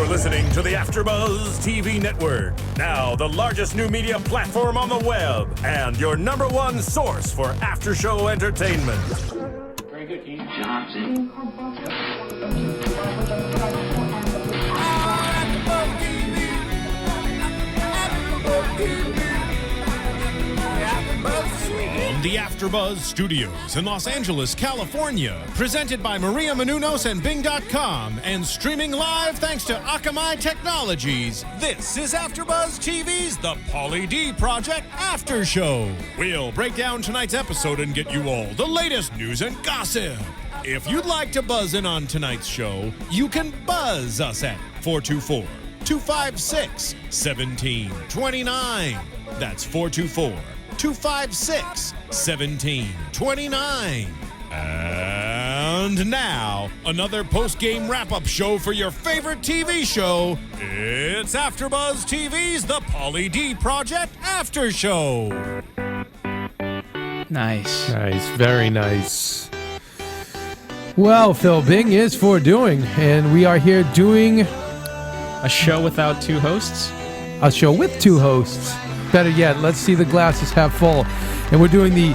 You're listening to the AfterBuzz TV network, now the largest new media platform on the web, and your number one source for after-show entertainment. Very good, Keith. Johnson. From the AfterBuzz Studios in Los Angeles, California, presented by Maria Menounos and Bing.com, and streaming live thanks to Akamai Technologies, this is AfterBuzz TV's The Pauly D Project After Show. We'll break down tonight's episode and get you all the latest news and gossip. If you'd like to buzz in on tonight's show, you can buzz us at 424-256-1729. That's 424-256-1729. And now, another post-game wrap-up show for your favorite TV show. It's AfterBuzz TV's The Pauly D Project After Show. Nice. Nice, very nice. Well, Phil, Bing is for doing, and we are here doing A show without two hosts? a show with two hosts. Better yet, let's see the glasses half full. And we're doing the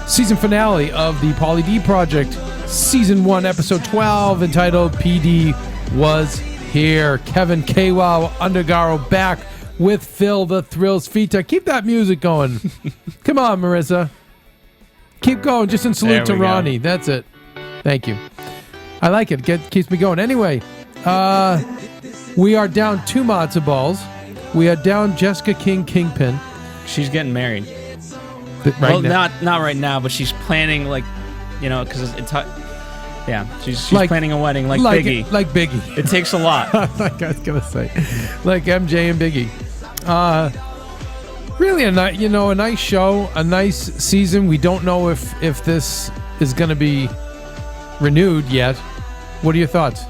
season finale of the Pauly D Project, Season 1, Episode 12, entitled PD Was Here. Keven, KWoww, Undergaro back with Phil the Thrill Svitek. Keep that music going. Come on, Marissa. Keep going, just in salute to Ronnie. That's it. Thank you. I like it. Keeps me going. Anyway, we are down 2 matzo balls. We are down Jessica Kingpin. She's getting married. Right now. Not right now, but she's planning, because she's Like- planning a wedding like Biggie. Like Biggie. It takes a lot. Like I was gonna say, like MJ and Biggie. Really a nice show, a nice season. We don't know if this is gonna be renewed yet. What are your thoughts?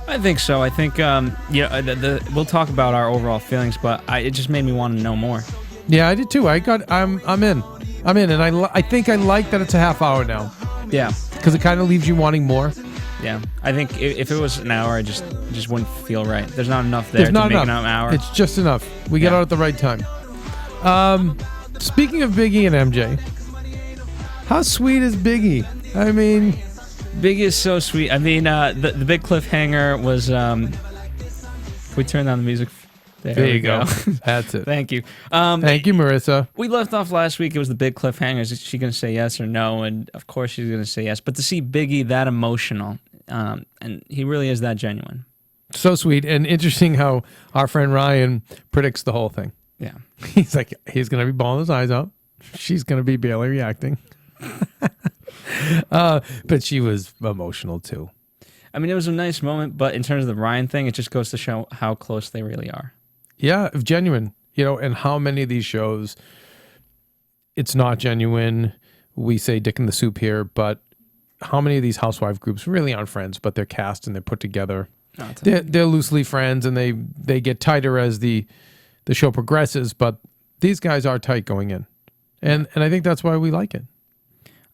I think so. I think we'll talk about our overall feelings, but it just made me want to know more. Yeah, I did too. I'm in, and I think I like that it's a half hour now Yeah, because it kind of leaves you wanting more. yeah. I think if it was an hour, it just wouldn't feel right. There's not enough there There's not to make enough. an hour. It's just enough. We get Yeah. out at the right time. Speaking of Biggie and MJ, how sweet is Biggie? I mean, Biggie is so sweet. I mean, the big cliffhanger was. Can we turn down the music? there you go. That's it. Thank you. Thank you, Marissa. We left off last week. It was the big cliffhanger. Is she going to say yes or no? And of course she's going to say yes. But to see Biggie that emotional, and he really is that genuine. So sweet and interesting how our friend Ryan predicts the whole thing. Yeah. He's like, he's going to be bawling his eyes out. She's going to be barely reacting. But she was emotional too. I mean, it was a nice moment, but in terms of the Ryan thing, it just goes to show how close they really are. Yeah, genuine. And how many of these shows, it's not genuine. We say dick in the soup here, but how many of these housewife groups really aren't friends, but they're cast and they're put together. They're loosely friends, and they get tighter as the show progresses, but these guys are tight going in. And I think that's why we like it.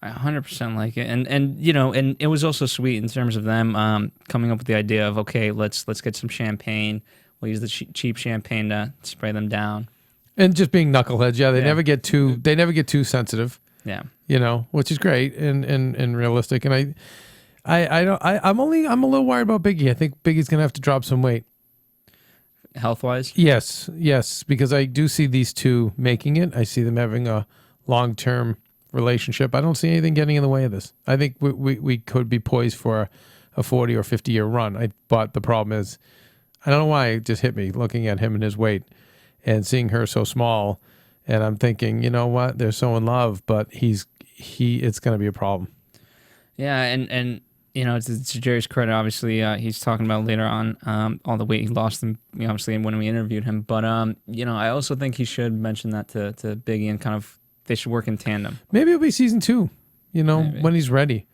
I 100% like it, and it was also sweet in terms of them coming up with the idea of, okay, let's get some champagne. We'll use the cheap champagne to spray them down, And just being knuckleheads. Yeah, they never get too sensitive. Yeah, which is great and realistic. And I'm a little worried about Biggie. I think Biggie's gonna have to drop some weight. health-wise. Yes, because I do see these two making it. I see them having a long-term relationship. I don't see anything getting in the way of this. I think we could be poised for a 40 or 50-year run. But the problem is, I don't know why it just hit me looking at him and his weight and seeing her so small. And I'm thinking, you know what? They're so in love, but it's going to be a problem. Yeah, and to Jerry's credit, obviously, he's talking about later on all the weight he lost, obviously, when we interviewed him. But I also think he should mention that to Biggie, and kind of they should work in tandem. Maybe it'll be season 2, Maybe. when he's ready.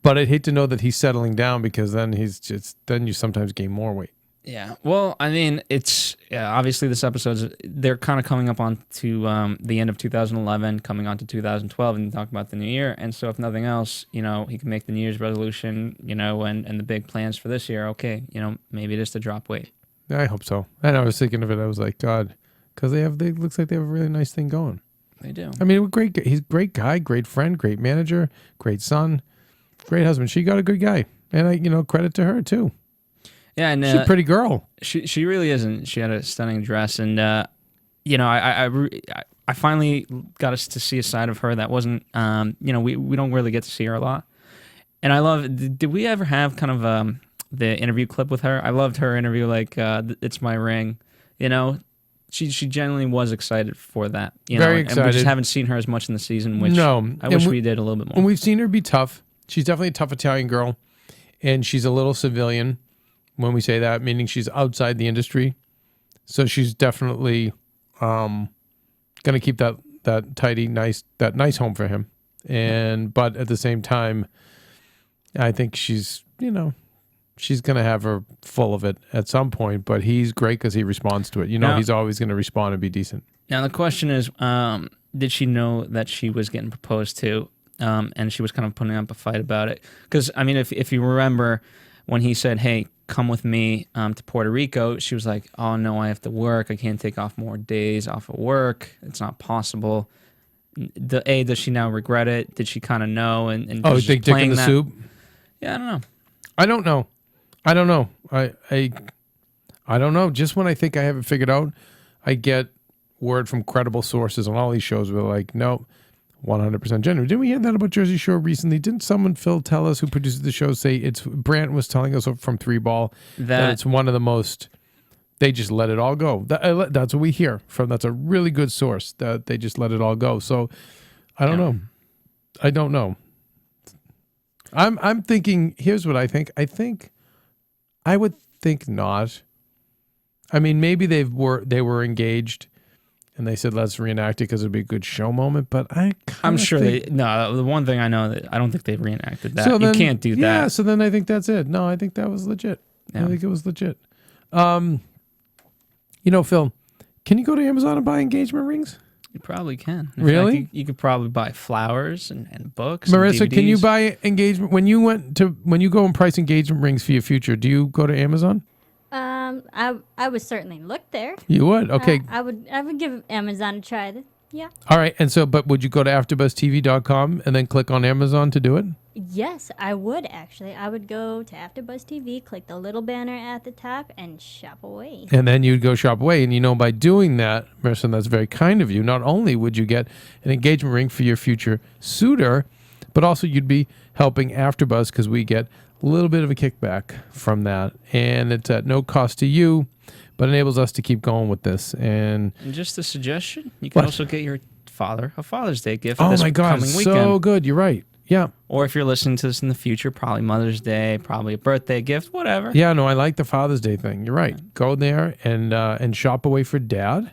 But I'd hate to know that he's settling down, because then you sometimes gain more weight. Yeah. Well, I mean, it's obviously this they're kind of coming up on to the end of 2011, coming on to 2012, and talk about the new year. And so, if nothing else, he can make the New Year's resolution, and the big plans for this year. Okay, maybe it is to drop weight. I hope so. And I was thinking of it. I was like, God, because looks like they have a really nice thing going. They do. I mean, he's a great guy, great friend, great manager, great son, great husband. She got a good guy, and credit to her too. Yeah, and she's a pretty girl. She really isn't. She had a stunning dress, and I finally got us to see a side of her that wasn't. We don't really get to see her a lot, and I love. Did we ever have kind of the interview clip with her? I loved her interview, like "It's my ring." She genuinely was excited for that. Very excited. And we just haven't seen her as much in the season, which I wish we did a little bit more. And we've seen her be tough. She's definitely a tough Italian girl, and she's a little civilian. When we say that, meaning she's outside the industry. So she's definitely going to keep that tidy, nice home for him. But at the same time, I think she's going to have her full of it at some point, but he's great because he responds to it. He's always going to respond and be decent. Now, the question is, did she know that she was getting proposed to? And she was kind of putting up a fight about it. Because, I mean, if you remember when he said, hey, come with me to Puerto Rico, she was like, oh, no, I have to work. I can't take off more days off of work. It's not possible. Does she now regret it? Did she kind of know? And you think dick in the soup? Yeah, I don't know. I don't know. I don't know. Just when I think I have it figured out, I get word from credible sources on all these shows where like, no, 100% genuine. Didn't we hear that about Jersey Shore recently? Didn't someone, Phil, tell us, who produces the show, say Brant was telling us from Three Ball that it's one of the most, they just let it all go. That's what we hear from. That's a really good source, that they just let it all go. So I don't know. I don't know. I'm thinking, here's what I think. I would think not. I mean, maybe they were engaged and they said, let's reenact it because it'd be a good show moment. But I'm sure the one thing I know that I don't think they've reenacted that. So you can't do that. Yeah, so then I think that's it. No, I think that was legit. Yeah. I think it was legit. Phil, can you go to Amazon and buy engagement rings? You probably can. Really? Fact, you could probably buy flowers and books. Marissa, and can you buy engagement when you go and price engagement rings for your future? Do you go to Amazon? I would certainly look there. You would? Okay. I would give Amazon a try. Yeah. All right. And so, but would you go to AfterBuzzTV.com and then click on Amazon to do it? Yes, I would actually. I would go to AfterBuzz TV, click the little banner at the top, and shop away. And then you'd go shop away. And by doing that, Marissa, that's very kind of you. Not only would you get an engagement ring for your future suitor, but also you'd be helping AfterBuzz because we get a little bit of a kickback from that. And it's at no cost to you, but enables us to keep going with this. And just a suggestion, you can also get your father a Father's Day gift for this coming weekend. So good. You're right. Yeah. Or if you're listening to this in the future, probably Mother's Day, probably a birthday gift, whatever. Yeah, no, I like the Father's Day thing. You're right. Go there and shop away for Dad.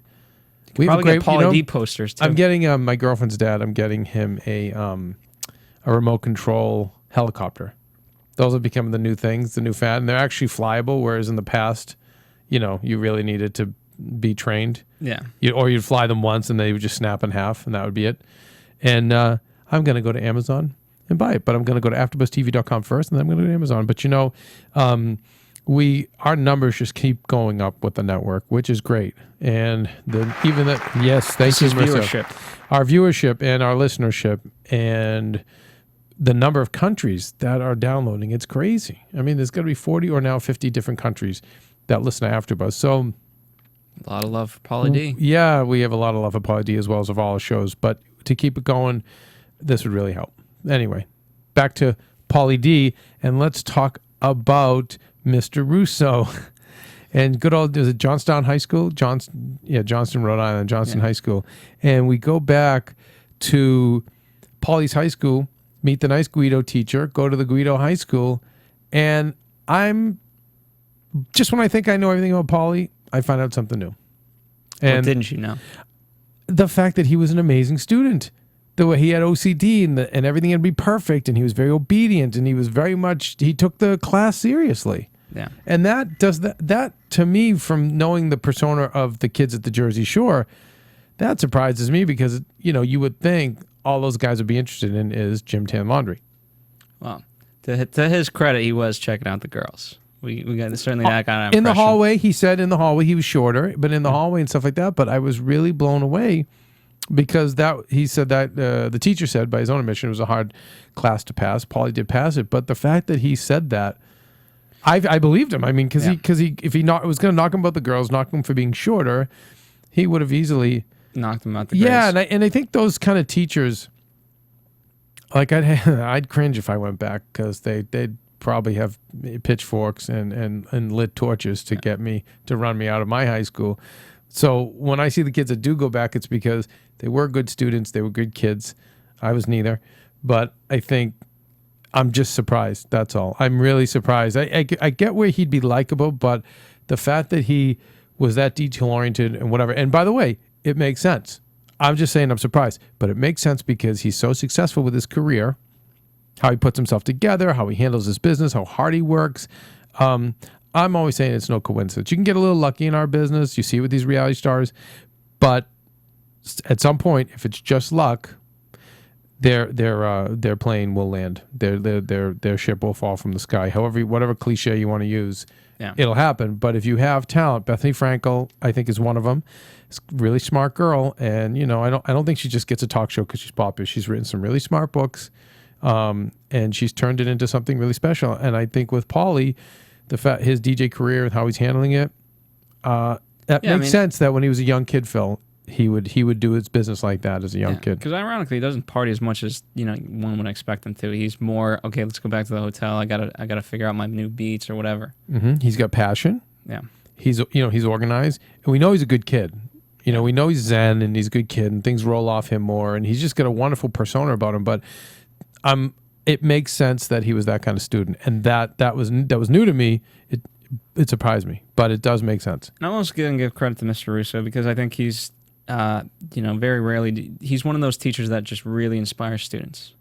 We probably get Pauly D posters too. I'm getting my girlfriend's dad. I'm getting him a remote control helicopter. Those have become the new things, the new fad, and they're actually flyable. Whereas in the past, you really needed to be trained. Yeah. Or you'd fly them once and they would just snap in half, and that would be it. And I'm going to go to Amazon and buy it, but I'm going to go to AfterBuzzTV.com first, and then I'm going to go to Amazon. But our numbers just keep going up with the network, which is great. And yes, thank you, Marissa. Our viewership and our listenership and the number of countries that are downloading, it's crazy. I mean, there's going to be 40 or now 50 different countries that listen to AfterBuzz. So a lot of love for Pauly D. Yeah, we have a lot of love for Pauly D as well as of all our shows. But to keep it going, this would really help. Anyway, back to Pauly D, and let's talk about Mr. Russo. And good old, is it Johnstown High School? Johnston, Rhode Island, High School. And we go back to Pauly's high school, meet the nice Guido teacher, go to the Guido High School, and when I think I know everything about Pauly, I find out something new. And what didn't you know? The fact that he was an amazing student. The way he had OCD and everything had to be perfect, and he was very obedient, and he took the class seriously. Yeah. And that does that to me, from knowing the persona of the kids at the Jersey Shore, that surprises me because, you would think all those guys would be interested in is gym tan laundry. Well, to his credit, he was checking out the girls. We got certainly that kind of in the impression. hallway. He said in the hallway he was shorter, but in the hallway and stuff like that. But I was really blown away because he said that the teacher said by his own admission it was a hard class to pass. Paulie did pass it, but the fact that he said that, I believed him. I mean, because if he was going to knock him about the girls, knock him for being shorter, he would have easily knocked him out the yeah. grades. And I think those kind of teachers, like I'd cringe if I went back because they'd probably have pitchforks and lit torches to get me to run me out of my high school. So when I see the kids that do go back, it's because they were good students, they were good kids. I was neither, but I think I'm just surprised. That's all. I'm really surprised. I get where he'd be likable, but the fact that he was that detail oriented and whatever. And by the way, it makes sense. I'm just saying I'm surprised, but it makes sense because he's so successful with his career. How he puts himself together, how he handles his business, how hard he works. I'm always saying it's no coincidence. You can get a little lucky in our business. You see it with these reality stars, but at some point, if it's just luck, their plane will land. Their ship will fall from the sky. However, whatever cliche you want to use, it'll happen. But if you have talent, Bethany Frankel, I think, is one of them. It's a really smart girl, and I don't think she just gets a talk show because she's popular. She's written some really smart books. And she's turned it into something really special. And I think with Paulie, his DJ career and how he's handling it, makes sense that when he was a young kid, Phil, he would do his business like that as a young kid. Because ironically, he doesn't party as much as one would expect him to. He's more okay. Let's go back to the hotel. I gotta figure out my new beats or whatever. Mm-hmm. He's got passion. Yeah. He's organized, and we know he's a good kid. We know he's zen and he's a good kid, and things roll off him more, and he's just got a wonderful persona about him. But it makes sense that he was that kind of student, and that was new to me. It surprised me, but it does make sense. And I'm also going to give credit to Mr. Russo because I think he's, very rarely he's one of those teachers that just really inspires students.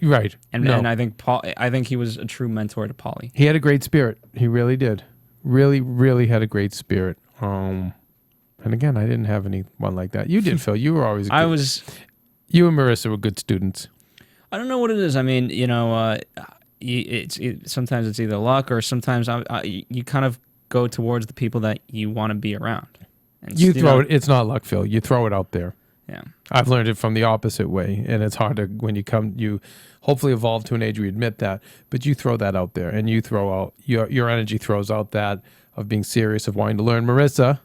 Right, and I think he was a true mentor to Paulie. He had a great spirit. He really did. Really, really had a great spirit. And again, I didn't have anyone like that. You did, Phil. You were always. You and Marissa were good students. I don't know what it is. I mean, sometimes it's either luck or sometimes you kind of go towards the people that you want to be around. And it's not luck, Phil. You throw it out there. Yeah. I've learned it from the opposite way, and it's hard to, when you hopefully evolve to an age where you admit that, but you throw that out there, and you throw out, your energy throws out that of being serious, of wanting to learn. Marissa,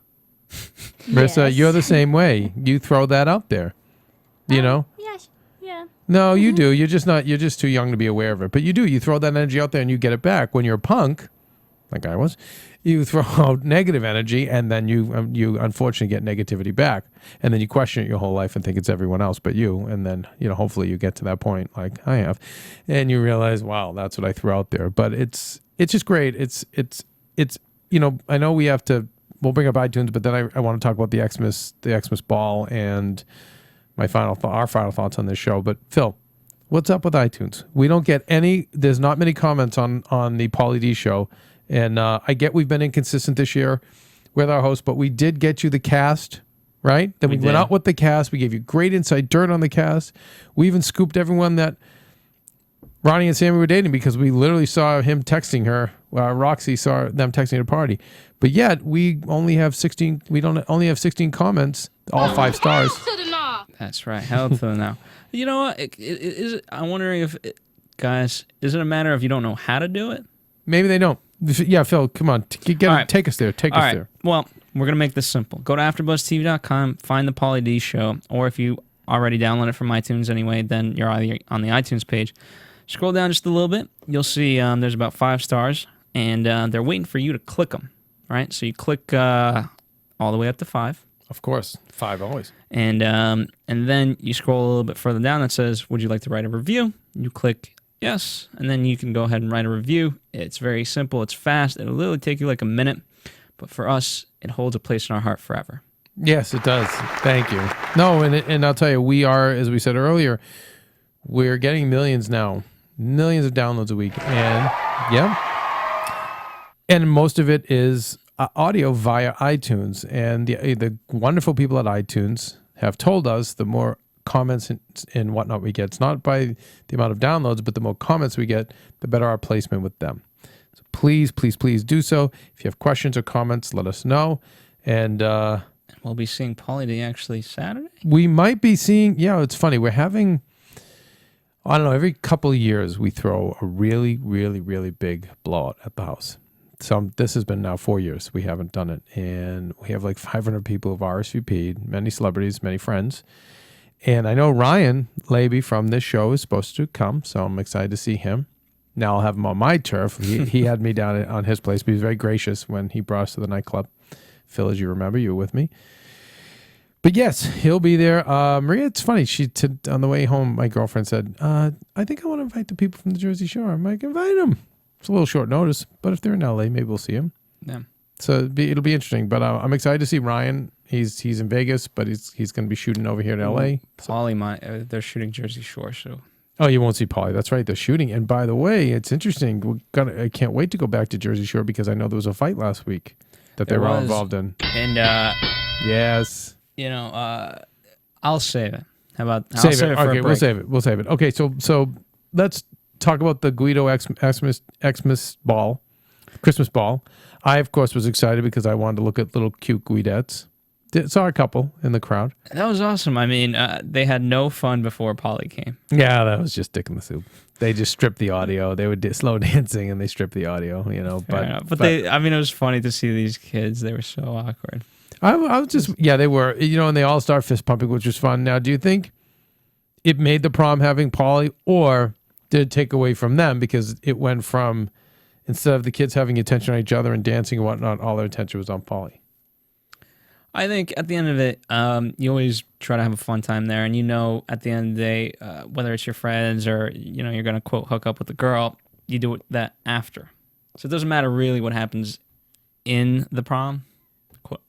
you're the same way. You throw that out there, Yes. Yeah. No, you do. You're just too young to be aware of it. But you do. You throw that energy out there and you get it back. When you're a punk, like I was, you throw out negative energy and then you unfortunately get negativity back. And then you question it your whole life and think it's everyone else but you. And then, hopefully you get to that point like I have. And you realize, wow, that's what I threw out there. But it's just great. It's I know we'll bring up iTunes, but then I want to talk about the Xmas ball and our final thoughts on this show. But Phil, what's up with iTunes? We don't get there's not many comments on the Pauly D show. And I get we've been inconsistent this year with our host, but we did get you the cast, right? Then we went out with the cast. We gave you great inside dirt on the cast. We even scooped everyone that Ronnie and Sammy were dating because we literally saw him texting her. Roxy saw them texting at a party. But yet we only have 16. We don't only have 16 comments, all 5 stars. That's right. Hell to the now. You know what? I'm wondering if, guys, is it a matter of you don't know how to do it? Maybe they don't. Yeah, Phil, come on. Take us there. Take us there. Well, we're going to make this simple. Go to AfterBuzzTV.com, find the Pauly D show, or if you already download it from iTunes anyway, then you're either on the iTunes page. Scroll down just a little bit. You'll see there's about 5 stars, and they're waiting for you to click them, right? So you click all the way up to 5. Of course, 5 always. And then you scroll a little bit further down that says, would you like to write a review? You click yes, and then you can go ahead and write a review. It's very simple. It's fast. It'll literally take you like a minute. But for us, it holds a place in our heart forever. Yes, it does. Thank you. No, and I'll tell you, we are, as we said earlier, we're getting millions now. Millions of downloads a week. And, yeah, And most of it is audio via iTunes. And the wonderful people at iTunes have told us the more comments and whatnot we get, it's not by the amount of downloads, but the more comments we get, the better our placement with them. So please, please, please do so. If you have questions or comments, let us know. And we'll be seeing Pauly D actually Saturday. We might be seeing, it's funny. We're having, I don't know, every couple of years we throw a really, really, really big blowout at the house. So this has been now 4 years. We haven't done it. And we have like 500 people who've RSVP'd, many celebrities, many friends. And I know Ryan Laby from this show is supposed to come, so I'm excited to see him. Now I'll have him on my turf. He had me down on his place, but he was very gracious when he brought us to the nightclub. Phil, as you remember, you were with me. But yes, he'll be there. Maria, it's funny. On the way home, my girlfriend said, I think I want to invite the people from the Jersey Shore. I'm like, invite them. It's a little short notice, but if they're in LA, maybe we'll see them. Yeah. So it'll be interesting. But I'm excited to see Ryan. He's in Vegas, but he's going to be shooting over here in LA. Pauly, they're shooting Jersey Shore, so. Oh, you won't see Pauly. That's right. They're shooting. And by the way, it's interesting. I can't wait to go back to Jersey Shore because I know there was a fight last week that they were all involved in. And yes. I'll save it. How about save it? Okay, we'll save it. Okay, so let's talk about the Guido Xmas ball, Christmas ball. I of course was excited because I wanted to look at little cute Guidettes. Saw a couple in the crowd. That was awesome. I mean, they had no fun before Pauly came. Yeah, that was just dick in the soup. They just stripped the audio. They would slow dancing and they stripped the audio. But it was funny to see these kids. They were so awkward. I was just, they were, and they all start fist pumping, which was fun. Now, do you think it made the prom having Pauly, or did it take away from them because it went from, instead of the kids having attention on each other and dancing and whatnot, all their attention was on Pauly? I think at the end of it, you always try to have a fun time there. And at the end of the day, whether it's your friends or, you're going to, quote, hook up with the girl, you do that after. So it doesn't matter really what happens in the prom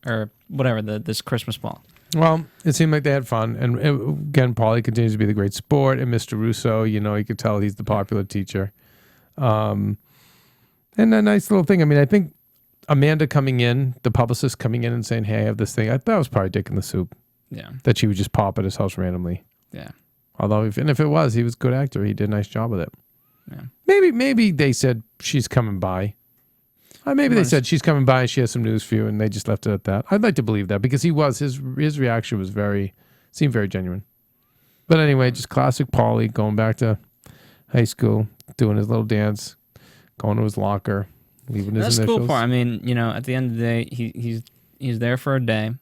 or whatever, this Christmas ball. Well, it seemed like they had fun. And again, Pauly continues to be the great sport. And Mr. Russo, you could tell he's the popular teacher. And a nice little thing. I mean, I think Amanda coming in, the publicist coming in and saying, hey, I have this thing. That was probably dick in the soup. Yeah. That she would just pop at his house randomly. Yeah. Although, if it was, he was a good actor. He did a nice job with it. Yeah. Maybe they said she's coming by. Maybe they said she's coming by and she has some news for you, and they just left it at that. I'd like to believe that because his reaction was seemed very genuine. But anyway, just classic Pauly going back to high school, doing his little dance, going to his locker, leaving his initials. That's the cool part. I mean, at the end of the day, he's there for a day,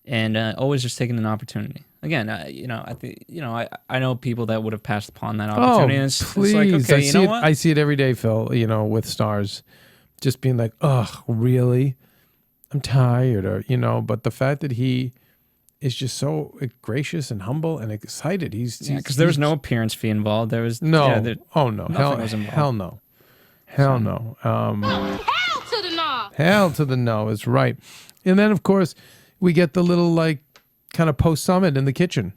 and always just taking an opportunity. Again, I know people that would have passed upon that opportunity. Oh, please! It's like, okay, I see it every day, Phil. With stars. Just being like, ugh, really? I'm tired, or but the fact that he is just so gracious and humble and excited. Because there was no appearance fee involved. There was no. Hell no. Hell no. Hell to the no. Hell to the no is right. And then of course we get the little kind of post summit in the kitchen.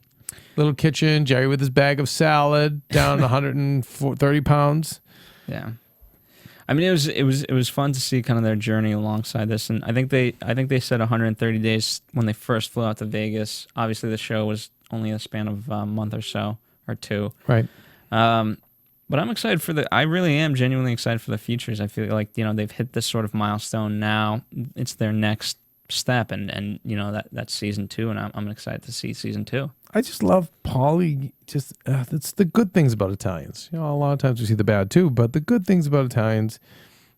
Little kitchen, Jerry with his bag of salad, down 130 pounds. Yeah. I mean, it was fun to see kind of their journey alongside this, and I think they said 130 days when they first flew out to Vegas. Obviously, the show was only a span of a month or so or two, right? But I'm excited I really am genuinely excited for the futures. I feel like they've hit this sort of milestone now. It's their next step, and that's season 2, and I'm excited to see season 2. I just love Pauly. Just that's the good things about Italians. A lot of times we see the bad too, but the good things about Italians.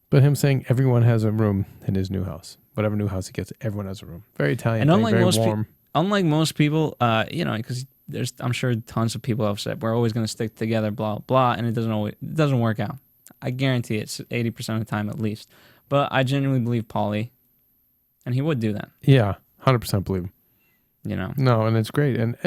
But him saying everyone has a room in his new house, whatever new house he gets, everyone has a room. Very Italian, and very warm. Unlike most people, because I'm sure tons of people have said we're always going to stick together, blah blah, and it doesn't work out. I guarantee it's 80% of the time at least. But I genuinely believe Pauly, and he would do that. Yeah, 100% believe him. No, and it's great, and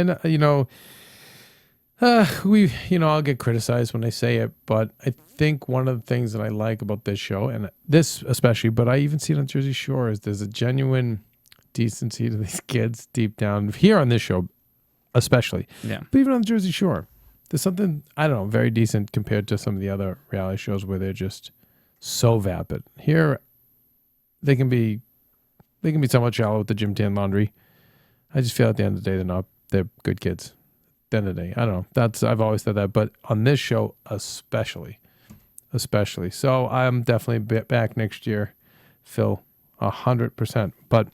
I'll get criticized when I say it, but I think one of the things that I like about this show, and this especially, but I even see it on Jersey Shore, is there's a genuine decency to these kids deep down here on this show, especially. Yeah. But even on Jersey Shore, there's something very decent compared to some of the other reality shows where they're just so vapid. Here, they can be somewhat shallow with the gym tan laundry. I just feel at the end of the day they're good kids. At the end of the day, I don't know. I've always said that, but on this show especially. So I'm definitely back next year, Phil, 100%. But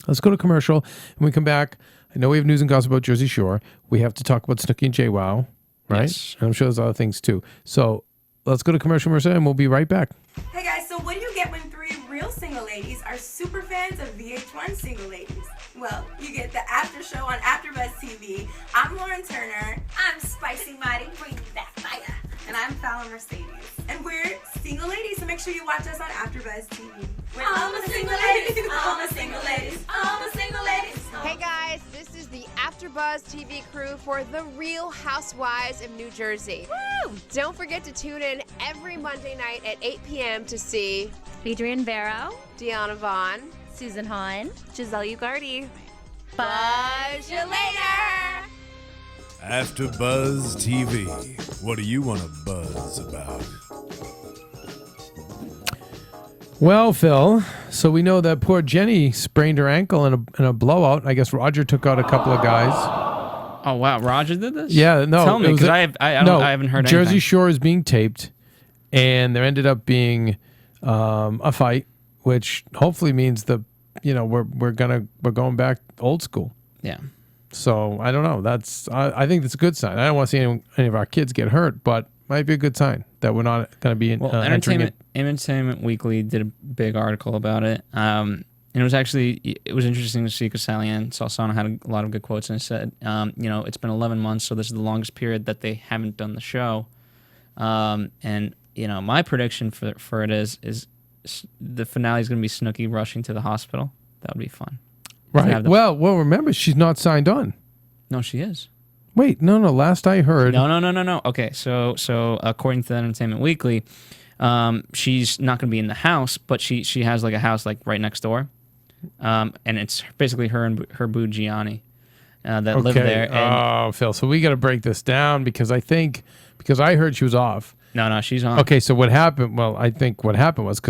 let's go to commercial. And when we come back, I know we have news and gossip about Jersey Shore. We have to talk about Snooki and JWoww, right? Yes. And I'm sure there's other things too. So let's go to commercial, Marissa, and we'll be right back. Hey guys, so what do you get when 3 real single ladies are super fans of VH1 single ladies? Well, you get the after show on AfterBuzz TV. I'm Lauren Turner. I'm Spicy Mighty, bringing that fire. And I'm Fallon Mercedes. And we're single ladies, so make sure you watch us on AfterBuzz TV. We're all the single ladies, all the single ladies, all the single ladies. Hey guys, this is the AfterBuzz TV crew for The Real Housewives of New Jersey. Woo! Don't forget to tune in every Monday night at 8 p.m. to see Adrienne Barrow, Deanna Vaughn, Susan Hahn, Giselle Ugardi. Buzz you later! AfterBuzz TV. What do you want to buzz about? Well, Phil, so we know that poor Jenny sprained her ankle in a blowout. I guess Roger took out a couple of guys. Oh wow, Roger did this? Yeah, no. Tell me, because I haven't heard anything. Jersey Shore is being taped, and there ended up being a fight, which hopefully means we're going back old school. Yeah. So I don't know. I think that's a good sign. I don't want to see any of our kids get hurt, but might be a good sign that we're not going to be Entertainment Weekly did a big article about it. And it was interesting to see because Sally Ann Salsano had a lot of good quotes, and it said, it's been 11 months, so this is the longest period that they haven't done the show. And my prediction for it is the finale is going to be Snooki rushing to the hospital. That would be fun. Right. Well, remember, she's not signed on. No, she is. Wait, no. Last I heard. No. Okay, so according to Entertainment Weekly, she's not going to be in the house, but she has like a house like right next door, and it's basically her and her boo Gianni that live there. And Phil, so we got to break this down because I heard she was off. No, she's on. Okay, so what happened? Well, I think what happened was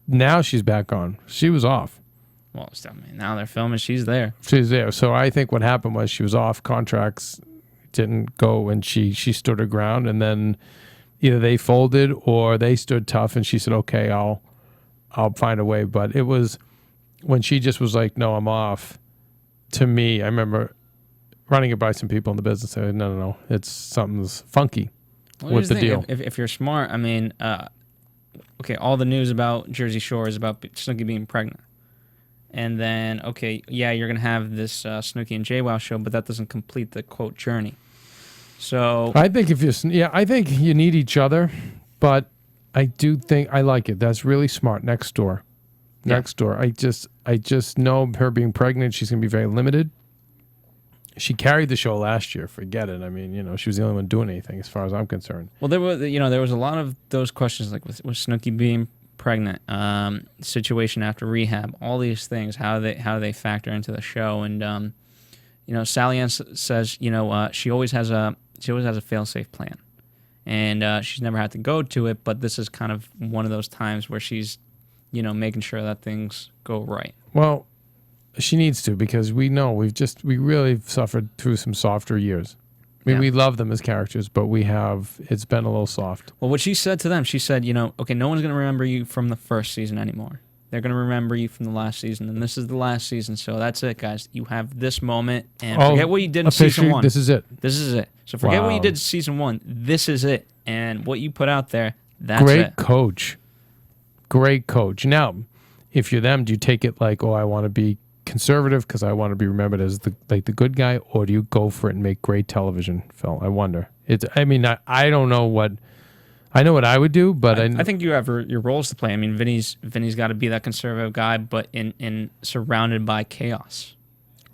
now she's back on. She was off. Well, now they're filming. She's there. She's there. So I think what happened was she was off. Contracts didn't go, and she stood her ground. And then either they folded or they stood tough, and she said, "Okay, I'll find a way." But it was when she just was like, "No, I'm off." To me, I remember running it by some people in the business. I said, "No, it's something's funky with the deal." If you're smart, okay, all the news about Jersey Shore is about Snooki being pregnant. And then, you're going to have this Snooki and JWoww show, but that doesn't complete the, quote, journey. So I think I think you need each other, but I do think I like it. That's really smart. Next door. I just know her being pregnant, she's going to be very limited. She carried the show last year. Forget it. She was the only one doing anything as far as I'm concerned. Well, there was a lot of those questions, like with Snooki being pregnant, situation after rehab, all these things, how they factor into the show. And Sally Ann says she always has a fail-safe plan, and she's never had to go to it, but this is kind of one of those times where she's making sure that things go right. Well, she needs to, because we know we really suffered through some softer years. We love them as characters, but it's been a little soft. Well, what she said to them, she said, okay, no one's going to remember you from the first season anymore. They're going to remember you from the last season, and this is the last season, so that's it, guys. You have this moment, and forget what you did in season 1. This is it. So forget what you did in season 1. This is it, and what you put out there, that's it. Great coach. Now, if you're them, do you take it like, I want to be conservative because I want to be remembered as the good guy, or do you go for it and make great television, Phil? I wonder. I don't know what I know what I would do, but I think you have your roles to play. Vinny's got to be that conservative guy, but in surrounded by chaos,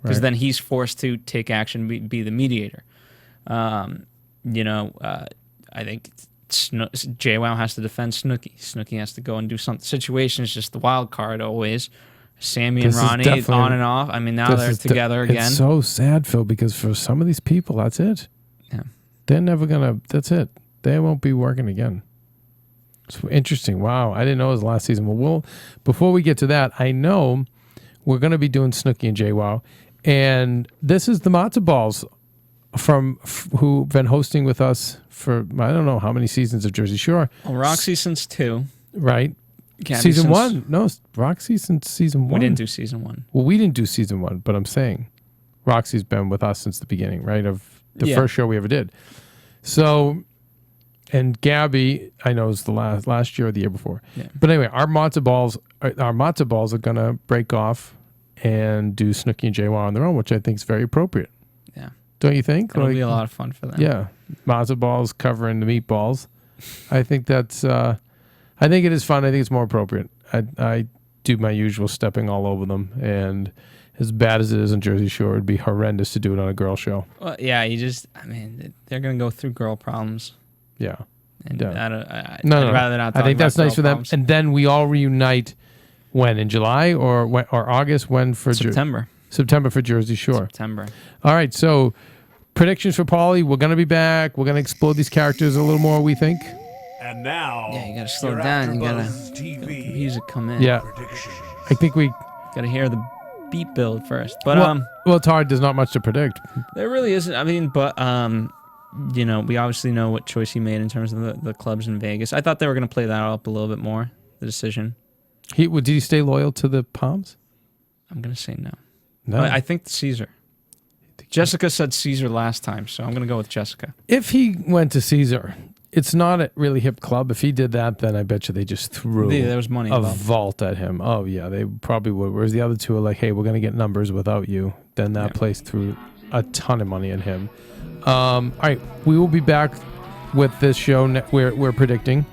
because then he's forced to take action, be the mediator. I think JWoww has to defend Snooki. Snooki has to go and do something. The situation is just the wild card always. Sammy and Ronnie on and off. Now they're together again. It's so sad, Phil, because for some of these people, that's it. Yeah. They're never going to, that's it. They won't be working again. It's interesting. Wow, I didn't know it was last season. Well, before we get to that, I know we're going to be doing Snooki and JWoww, and this is the Matzo Balls who've been hosting with us for I don't know how many seasons of Jersey Shore. Well, Roxy since 2. Right. Gabby Season since- 1. No, Roxy since season 1. We didn't do season 1. Well, we didn't do season 1, but I'm saying Roxy's been with us since the beginning, right? Of the first show we ever did. So, and Gabby, I know, is the last year or the year before. Yeah. But anyway, our matzo balls are gonna break off and do Snooki and JWoww on their own, which I think is very appropriate. Yeah. Don't you think? It'll be a lot of fun for them. Yeah, matzo balls covering the meatballs. I think that's. I think it is fun. I think it's more appropriate. I do my usual stepping all over them, and as bad as it is in Jersey Shore, it'd be horrendous to do it on a girl show. Well, yeah, they're going to go through girl problems. Yeah. And Yeah. I'd rather not talk I think that's about nice for girl them. problems. And then we all reunite when? In July or August? When for September. September for Jersey Shore. September. All right, so predictions for Paulie. We're going to be back. We're going to explore these characters a little more, we think. And now, Yeah, you got to slow your down. You got AfterBuzz to TV music come in. Yeah. predictions. I think we... Got to hear the beat build first. But well, it's hard. There's not much to predict. there really isn't. I mean, but we obviously know what choice he made in terms of the clubs in Vegas. I thought they were going to play that up a little bit more, the decision. Did he stay loyal to the Palms? I'm going to say no. No. I think Caesar. Jessica said Caesar last time, so I'm going to go with Jessica. If he went to Caesar, it's not a really hip club. If he did that, then I bet you they just threw There was money a involved. vault at him. Oh, yeah, they probably would. Whereas the other two are like, hey, we're going to get numbers without you. Then that place threw a ton of money at him. All right, we will be back with this show we're predicting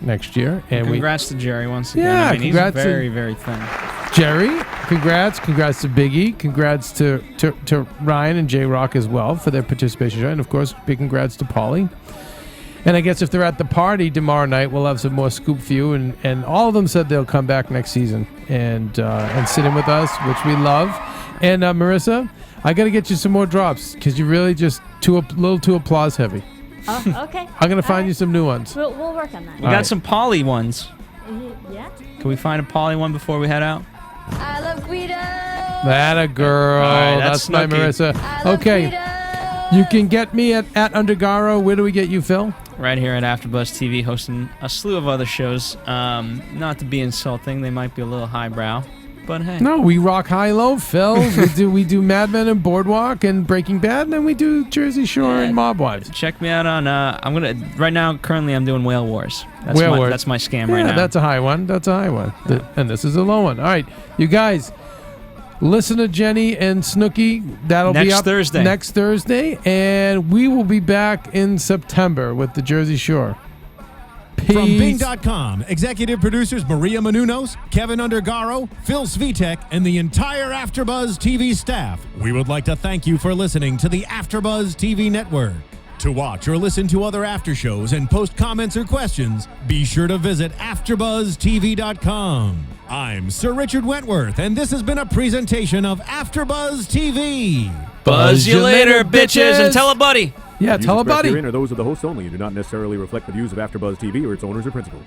next year. And congrats to Jerry once again. Yeah, I mean, congrats he's very, very thin. Jerry, congrats to Biggie, congrats to Ryan and JRoc as well for their participation, and of course, big congrats to Paulie. And I guess if they're at the party tomorrow night, we'll have some more scoop for you. And all of them said they'll come back next season and sit in with us, which we love. And Marissa, I got to get you some more drops because you're really just a little too applause heavy. Oh, okay. I'm gonna find you some new ones. We'll work on that. We got some Paulie ones. Yeah. Can we find a Paulie one before we head out? I love Guido. That a girl. All right, that's that's my Snooki. Marissa. Okay. You can get me at Undergaro. Where do we get you, Phil? Right here at AfterBuzz TV, hosting a slew of other shows. Not to be insulting, they might be a little highbrow, but hey. No, we rock high-low, Phil. we do Mad Men and Boardwalk and Breaking Bad, and then we do Jersey Shore and Mob Wives. Check me out on. Currently I'm doing Whale Wars. That's my scam right now. That's a high one. And this is a low one. All right, you guys. Listen to Jenny and Snooki. That'll be up next Thursday. And we will be back in September with the Jersey Shore. Peace. From Bing.com, executive producers Maria Menounos, Keven Undergaro, Phil Svitek, and the entire AfterBuzz TV staff, we would like to thank you for listening to the AfterBuzz TV network. To watch or listen to other after shows and post comments or questions, be sure to visit AfterBuzzTV.com. I'm Sir Richard Wentworth, and this has been a presentation of AfterBuzz TV. Buzz you later, bitches, and tell a buddy. Yeah, tell a buddy. Herein are those of the hosts only and do not necessarily reflect the views of AfterBuzz TV or its owners or principals.